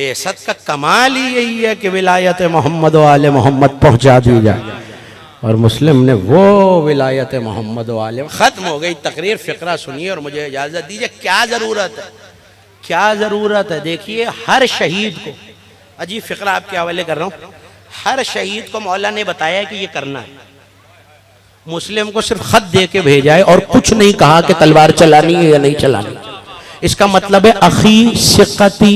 बेसत का कमाल ही यही है कि विलायत मोहम्मद वाले मोहम्मद पहुंचा दी जाए, और मुस्लिम ने वो विलायत मोहम्मद वाले। ख़त्म हो गई तकरीर, फ़िक्रा सुनिए और मुझे इजाज़त दीजिए। क्या ज़रूरत है, क्या ज़रूरत है? देखिए, हर शहीद को, अजीब फ़िक्रा आपके हवाले कर रहा हूँ, हर शहीद को मौला ने बताया कि ये करना है। मुस्लिम को सिर्फ ख़त दे के भेजा है और कुछ नहीं कहा कि तलवार चलानी है या नहीं चलानी। इसका मतलब है अखी सिक्कती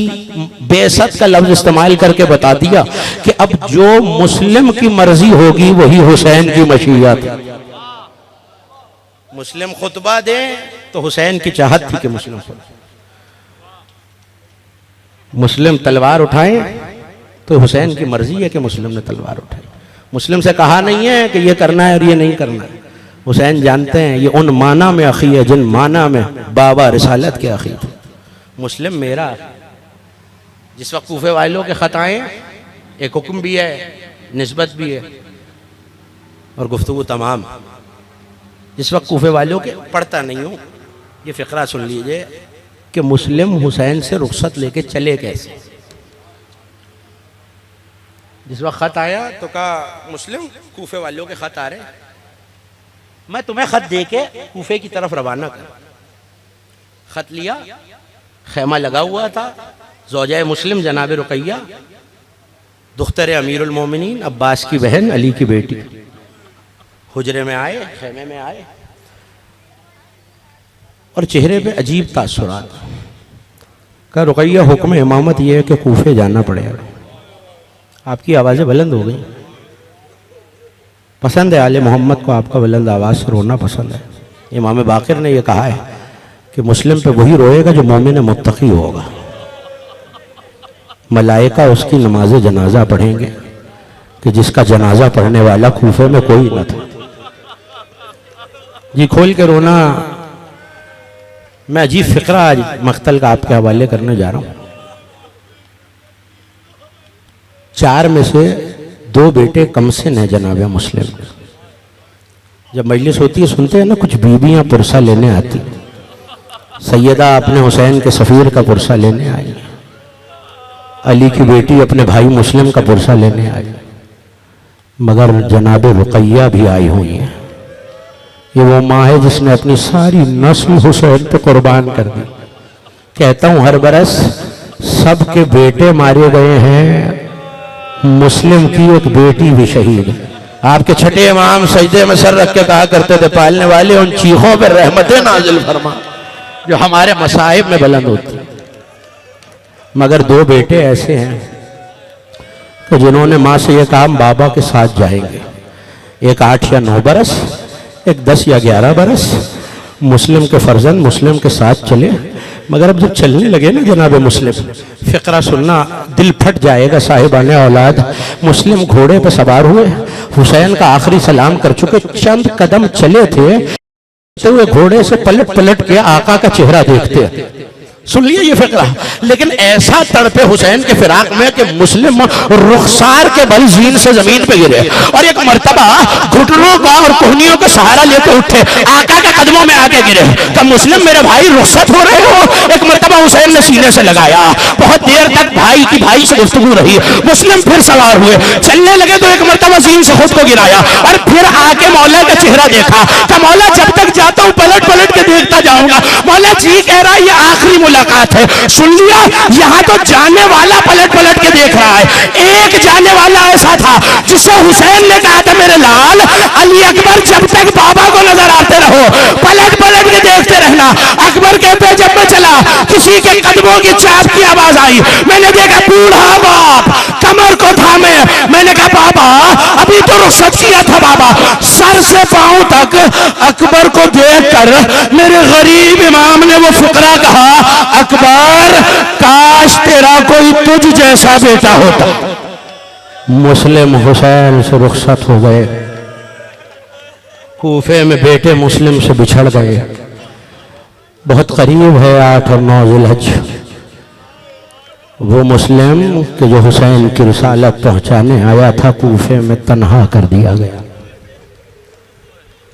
बेसत का लफ्ज इस्तेमाल करके बता दिया कि अब जो मुस्लिम की मर्जी होगी वही हुसैन की मशीयत। मुस्लिम खुतबा दे तो हुसैन की चाहत थी कि मुस्लिम तलवार उठाएं तो हुसैन की मर्जी है कि मुस्लिम ने तलवार उठाई। मुस्लिम से कहा नहीं है कि ये करना है और ये नहीं करना है। हुसैन जानते हैं ये उन माना में अखी है जिन माना में बाबा रिसालत के अखी थे। मुस्लिम मेरा, जिस वक्त कूफे वालों के ख़त आए, एक हुक्म भी है, निस्बत भी है और गुफ्तगू तमाम। जिस वक्त कूफे वालों के, पढ़ता नहीं हूँ, ये फ़िक्रा सुन लीजिए कि मुस्लिम हुसैन से रुखसत लेके चले कैसे। जिस वक्त ख़त आया तो कहा मुस्लिम कूफे वालों के ख़त आ रहे, मैं तुम्हें ख़त दे के कूफे की तरफ रवाना कर। ख़त लिया, खैमा लगा हुआ था, ज़ौजा मुस्लिम जनाब रुकैया दुख्तर अमीरुल मोमिनीन अब्बास की बहन अली की बेटी हुजरे में आए, खैमे में आए और चेहरे पे अजीब तासुरात। कहा रुकैया हुक्म इमामत यह है कि कूफे जाना पड़ेगा। आपकी आवाज़ें बुलंद हो गई। पसंद है आले मोहम्मद को, आपका बुलंद आवाज़ से रोना पसंद है। इमाम बाक़िर ने यह कहा है कि मुस्लिम पे वही रोएगा जो मोमिन मुत्तकी होगा। मलाइका उसकी नमाज जनाजा पढ़ेंगे कि जिसका जनाजा पढ़ने वाला कूफे में कोई न था। जी खोल के रोना। मैं अजीब फ़िक्रा आज मख्तल का आपके हवाले करने जा रहा हूँ। 4 में से 2 बेटे कमसिन है जनाब मुस्लिम। जब मजलिस होती है सुनते हैं ना, कुछ बीबियां पुरसा लेने आती। सैयदा अपने हुसैन के सफ़ीर का पुरसा लेने आई, अली की बेटी अपने भाई मुस्लिम का पुरसा लेने आई, मगर जनाब रुकैया भी आई हुई है। ये वो माँ है जिसने अपनी सारी नस्ल हुसैन पे कुर्बान कर दी। कहता हूँ हर बरस सबके बेटे मारे गए हैं, मुस्लिम की एक बेटी भी शहीद है। आपके छठे इमाम सजदे में सर रख के कहा करते थे, पालने वाले उन चीखों पर रहमतें नाजिल फरमा जो हमारे मसाइब में बुलंद होती। मगर 2 बेटे ऐसे हैं कि जिन्होंने माँ से यह कहा बाबा के साथ जाएंगे। एक 8 या 9 बरस, एक 10 या 11 बरस मुस्लिम के फर्जंद मुस्लिम के साथ चले। मगर अब जब चलने लगे ना जनाब मुस्लिम, फ़िक्रा सुनना, दिल फट जाएगा साहिबाने औलाद। मुस्लिम घोड़े पर सवार हुए, हुसैन का आखिरी सलाम कर चुके, चंद कदम चले थे तो वे घोड़े से पलट पलट के आका का चेहरा देखते। सुन लिया ये फ़िक्रा। लेकिन ऐसा तड़पे हुसैन के फिराक में कि मुस्लिम रुखसार के बल जीन से जमीन पे गिरे और एक मर्तबा घुटनों का और कोहनियों का सहारा लेकर उठे, आका के कदमों में आके गिरे। तब मुस्लिम मेरे भाई रुखसत हो रहे हो। एक मर्तबा हुसैन ने सीने से लगाया, बहुत देर तक भाई से गुफ्तगू रही। मुस्लिम फिर सवार हुए, चलने लगे तो एक मर्तबा जीन से खुद को गिराया और फिर आके मौला का चेहरा देखा। तो मौला जब तक जाता हूँ पलट पलट के देखता जाऊंगा। मौला जी कह रहा है ये आखिरी मुलाकात है। सुन लिया, यहाँ तो जाने वाला पलट पलट के देख रहा है। एक जाने वाला ऐसा था जिसे हुसैन ने कहा था मेरे लाल अली अकबर जब तक बाबा को नजर आते रहो पलट पलट के देखते रहना। अकबर कहते जब मैं चला किसी के कदमों की चाप की आवाज आई, मैंने देखा बूढ़ा बाप कमर को थामे। मैंने कहा बाबा अभी तो रुखसत किया था बाबा। सर से पांव तक अकबर को देखकर मेरे गरीब इमाम ने वो फुकरा कहा, अकबर काश तेरा कोई तुझ जैसा बेटा होता। मुस्लिम हुसैन से रुखसत हो गए। कूफे में बेटे मुस्लिम से बिछड़ गए। बहुत करीब है 8 और 9 ज़िलहज। वो मुस्लिम कि जो हुसैन की रिसालत पहुंचाने आया था कूफे में तन्हा कर दिया गया।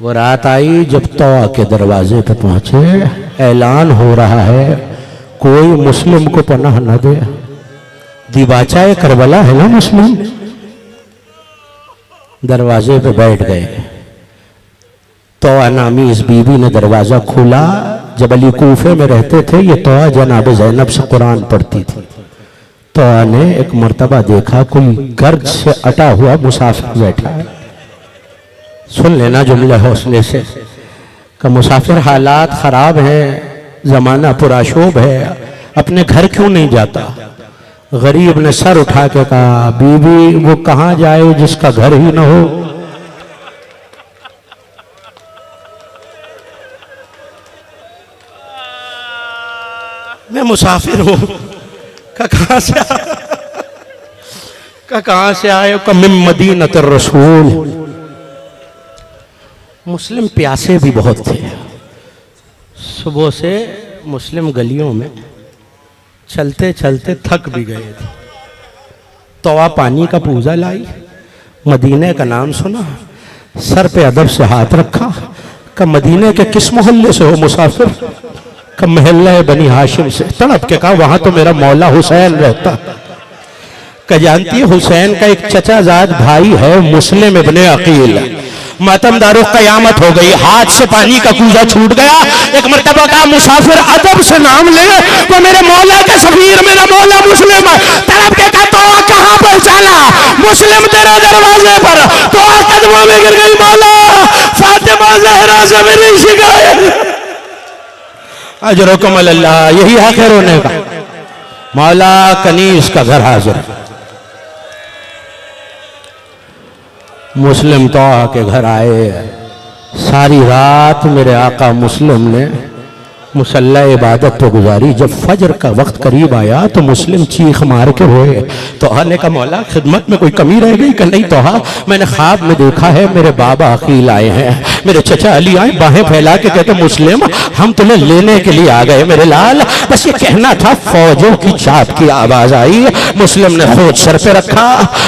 वो रात आई जब तवा के दरवाजे पर पहुंचे, ऐलान हो रहा है कोई मुस्लिम को पनाह न दे। दिवाचा करबला है ना मुस्लिम, दरवाजे पे बैठ गए। तौआ नामी इस बीवी ने दरवाजा खोला। जब अली कूफे में रहते थे, ये तौआ जनाब ज़ैनब से कुरान पढ़ती थी। तौआ ने एक मर्तबा देखा कोई गर्ज से अटा हुआ मुसाफिर बैठा है। सुन लेना जुमले हौसले से कि मुसाफिर हालात खराब हैं, जमाना पुराशोभ है, अपने घर क्यों नहीं जाता। गरीब ने सर उठा के कहा, बीवी वो कहां जाए जिसका घर ही ना हो। मैं मुसाफिर हूं। कहां से आए? मिन मदीनत रसूल। मुस्लिम प्यासे भी बहुत थे। सुबह से मुस्लिम गलियों में चलते चलते थक भी गए थे। तौआ पानी का पूजा लाई, मदीने का नाम सुना, सर पे अदब से हाथ रखा। का मदीने के किस मोहल्ले से हो मुसाफिर? का महल्ला बनी हाशिम से। तड़प के कहा, वहां तो मेरा मौला हुसैन रहता। का जानती है हुसैन का एक चचाजाद भाई है मुस्लिम इब्ने अकील। मातमदारों कयामत हो गई, हाथ से पानी का कूजा छूट गया। एक मर्तबा का मुसाफिर अदब से नाम ले, वो मेरे मौला के सफीर, मेरा मौला मुस्लिम। तड़प के कहा, तो कहां पहुंचाना? मुस्लिम तेरे दरवाजे पर। तो कदमों में गिर गई, मौला फातिमा ज़हरा से मेरी शिकायत। अजरुकुम अल्लाह, यही आखिर होने का। मौला कनीस का घर हाजिर। मुस्लिम तौआ के घर आए। सारी रात मेरे आका मुस्लिम ने मुसल्ला इबादत तो गुजारी। जब फजर का वक्त करीब आया तो मुस्लिम चीख मार के रोए। तौहा ने कहा, मौला खिदमत में कोई कमी रह गई? कि नहीं तौहा, मैंने ख्वाब में देखा है मेरे बाबा अकील आए हैं, मेरे चचा अली आए, बाहें फैला के कहते, मुस्लिम हम तुम्हें लेने के लिए आ गए मेरे लाल। बस ये कहना था। फौजों की चाप की आवाज आई। मुस्लिम ने खोद सर पे रखा,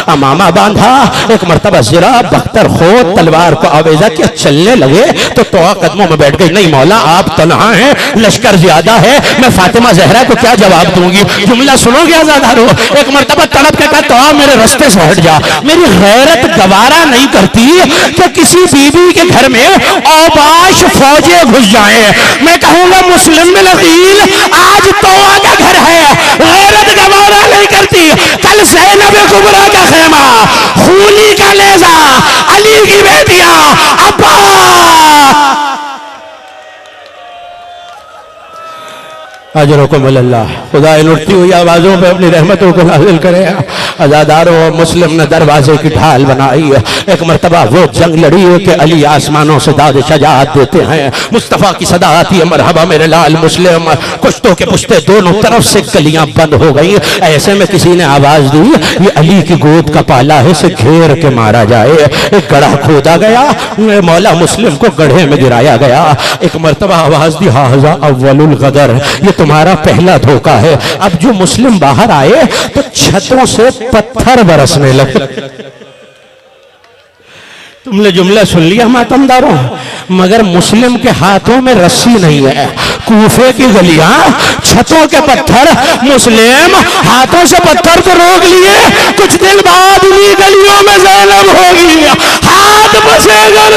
अमामा बांधा, एक मरतबा जिरा बख्तर खोद तलवार को आवेजा किया, चलने लगे तो तौहा कदमों में बैठ गई। नहीं मौला, आप तन्हा हैं, लश्कर ज्यादा है, मैं फातिमा ज़हरा को क्या जवाब दूंगी। जुमला सुनोगे आज़ादारो। एक मर्तबा तड़प के कहा, तौआ मेरे रास्ते से हट जा। मेरी गैरत गवारा नहीं करती कि किसी बीवी के घर में औबाश फौजें घुस जाएं। मैं कहूंगा मुस्लिम बिन अकील, आज तौआ का घर है, गैरत गवारा नहीं करती। कल ज़ैनब कुबरा का खेमा, खूनी का लेजा, अली की बेटियां, अब्बा। अजरुकुम अल्लाह, खुदा इन उठती हुई आवाज़ों पे अपनी रहमतों को नाज़िल करे। आज़ादारों, मुस्लिम ने दरवाजे की ढाल बनाई। एक मरतबा वो जंग लड़ी है कि अली आसमानों से दाद शजाअत देते हैं। मुस्तफ़ा की सदा आती है, मरहबा मेरे लाल मुस्लिम। कुश्तों के पुश्ते दोनों तरफ से गलियां बंद हो गई। ऐसे में किसी ने आवाज़ दी, ये अली की गोद का पाला है, इसे घेर के मारा जाए। एक गढ़ा खोदा गया, मौला मुस्लिम को गड्ढे में गिराया गया। एक मरतबा आवाज़ दी, हाज़ा अव्वलुल गदर, ये तुम्हारा पहला धोखा है। अब जो मुस्लिम बाहर आए तो छतों से पत्थर बरसने लगे। तुमने जुमला सुन लिया मातमदारों, मगर मुस्लिम के हाथों में रस्सी नहीं है। कूफे की गलियां, छतों के पत्थर, मुस्लिम हाथों से पत्थर को रोक लिए। कुछ दिन बाद उन्हीं गलियों में ज़ैनब होगी, हाथ बसेगा।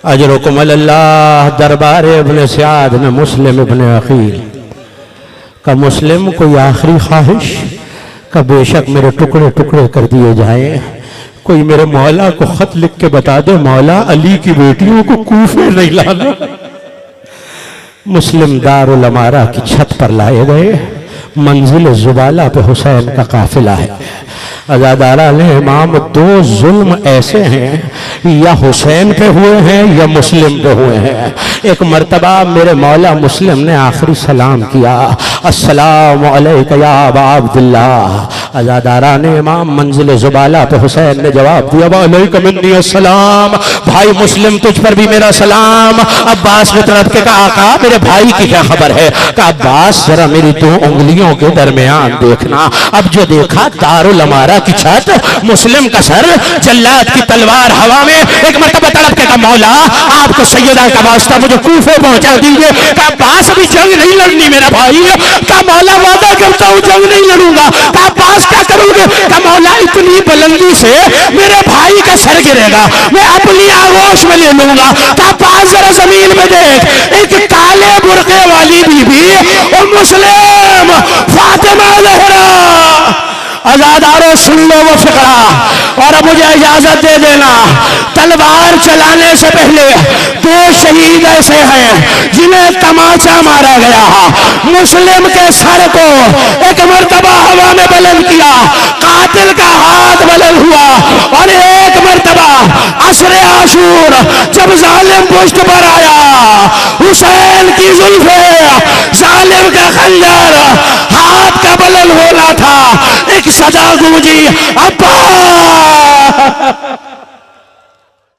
अजरुकुम अल्लाह। दरबार इब्ने सयाद ने मुस्लिम इब्ने अकील का, मुस्लिम कोई आखिरी ख्वाहिश का, बेशक मेरे टुकड़े टुकड़े कर दिए जाए। कोई मेरे मौला को खत लिख के बता दे, मौला अली की बेटियों को कूफे नहीं लाना। मुस्लिम दारुल अमारा की छत पर लाए गए। मंजिल जुबाला पे हुसैन का काफिला है। अज़ादारा ने इमाम, दो जुल्म ऐसे हैं, या हुसैन पे हुए हैं या मुस्लिम पे हुए हैं। एक मर्तबा मेरे मौला मुस्लिम ने आखिरी सलाम किया, अस्सलामु अलैका या अबा अब्दुल्लाह। अज़ादारा ने इमाम, मंजिल जुबाला पे हुसैन ने जवाब दिया, वालैका मिन्नी अस्सलाम, भाई मुस्लिम तुझ पर भी मेरा सलाम। अब्बास ने तरफ के कहा, आका मेरे भाई की क्या खबर है? कहा, अब्बास जरा मेरी दो उंगलियों के दरमियान देखना। अब जो देखा, दारुल अमारा की छत, मुस्लिम का सर, जल्लाद की तलवार हवा में। एक मर्तबा तड़प के कहा, मौला आपको सैयदा का वास्ता मुझे कूफे पहुंचा दीजिए। कहा, अब्बास अभी जंग नहीं लड़नी मेरा भाई। कहा, कहा मौला वादा करता हूं जंग नहीं लड़ूंगा। कहा पास क्या करोगे? कहा मौला इतनी बुलंदी से मेरे भाई का सर गिरेगा, मैं अपनी आगोश में ले लूंगा। कहा पास जरा जमीन में देख, एक काले बुरके वाली बीबी और मुस्लिम फातिमा ज़हरा। आजादारों सुन लो वो फिक्रा, और अब मुझे इजाजत दे देना, तलवार चलाने से पहले दो शहीद ऐसे हैं जिन्हें तमाचा मारा गया। मुस्लिम के सर को एक मर्तबा हवा में बुलंद किया, कातिल का हाथ बुलंद हुआ, और एक मर्तबा असरे आशूर जब जालिम पुष्ट पर आया, हुसैन की जुल्फे, जालिम का खंजर हाथ का बुलंद होना था, एक सजा गूंजी, अब्बा।